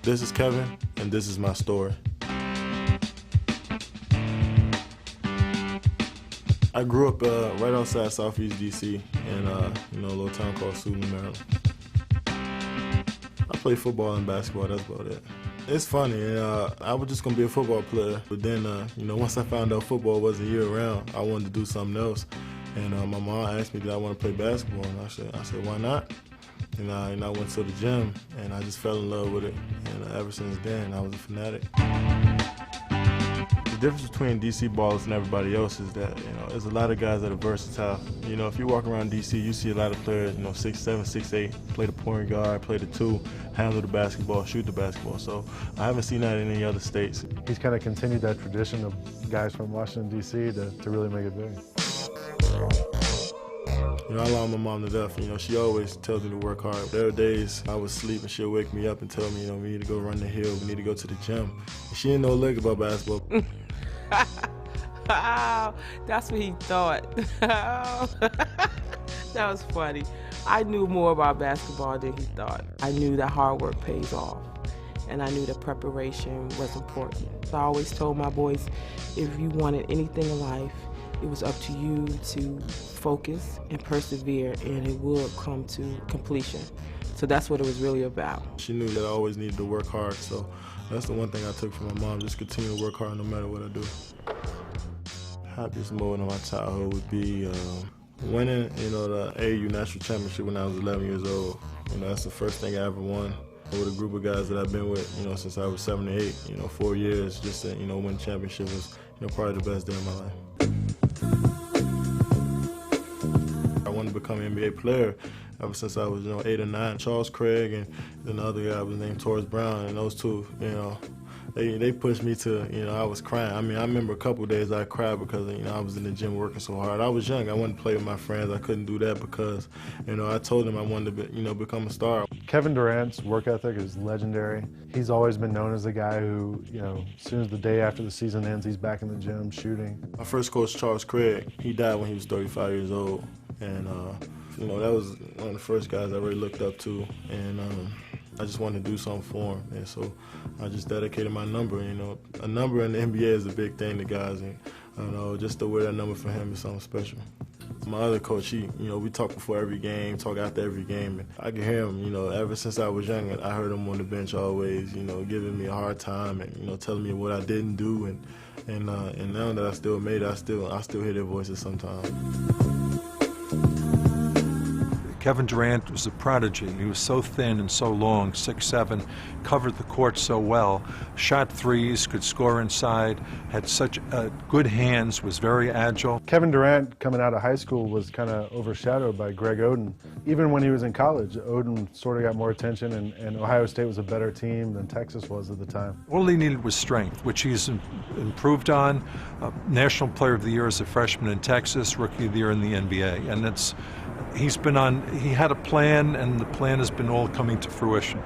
This is Kevin, and this is my story. I grew up right outside Southeast DC in a little town called Suitland, Maryland. I played football and basketball, that's about it. It's funny, I was just gonna be a football player, but then, once I found out football wasn't year-round, I wanted to do something else. And my mom asked me, did I want to play basketball? And I said, why not? And I went to the gym, and I just fell in love with it. And ever since then, I was a fanatic. The difference between DC ballers and everybody else is that, there's a lot of guys that are versatile. If you walk around DC, you see a lot of players, 6'7", 6'8", play the point guard, play the two, handle the basketball, shoot the basketball. So I haven't seen that in any other states. He's kind of continued that tradition of guys from Washington, D.C. to really make it big. I love my mom to death. She always tells me to work hard. There are days I would sleep and she'll wake me up and tell me, we need to go run the hill, we need to go to the gym. And she didn't know a lick about basketball. That's what he thought. That was funny. I knew more about basketball than he thought. I knew that hard work pays off, and I knew that preparation was important. I always told my boys, if you wanted anything in life, it was up to you to focus and persevere, and it would come to completion. So that's what it was really about. She knew that I always needed to work hard, so that's the one thing I took from my mom, just continue to work hard no matter what I do. Happiest moment of my childhood would be winning, the AAU National Championship when I was 11 years old. That's the first thing I ever won with a group of guys that I've been with, since I was 7 to 8, 4 years. Just to, win championship was, probably the best day of my life. I wanted to become an NBA player ever since I was, 8 or 9. Charles Craig and then the other guy was named Torres Brown, and those two, they pushed me to, I was crying. I remember a couple of days I cried because, I was in the gym working so hard. I was young. I wanted to play with my friends. I couldn't do that because, I told them I wanted to, become a star. Kevin Durant's work ethic is legendary. He's always been known as the guy who, as soon as the day after the season ends, he's back in the gym shooting. My first coach, Charles Craig, he died when he was 35 years old. And, that was one of the first guys I really looked up to. And I just wanted to do something for him. And so I just dedicated my number. A number in the NBA is a big thing to guys. And, just to wear that number for him is something special. My other coach, we talk before every game, talk after every game. And I can hear him, ever since I was young, I heard him on the bench always, giving me a hard time and, telling me what I didn't do. And now that I still made it, I still hear their voices sometimes. Kevin Durant was a prodigy. He was so thin and so long, 6'7", covered the court so well, shot threes, could score inside, had such good hands, was very agile. Kevin Durant, coming out of high school, was kind of overshadowed by Greg Oden. Even when he was in college, Oden sort of got more attention, and Ohio State was a better team than Texas was at the time. All he needed was strength, which he's improved on. National Player of the Year as a freshman in Texas, Rookie of the Year in the NBA, and he had a plan, and the plan has been all coming to fruition.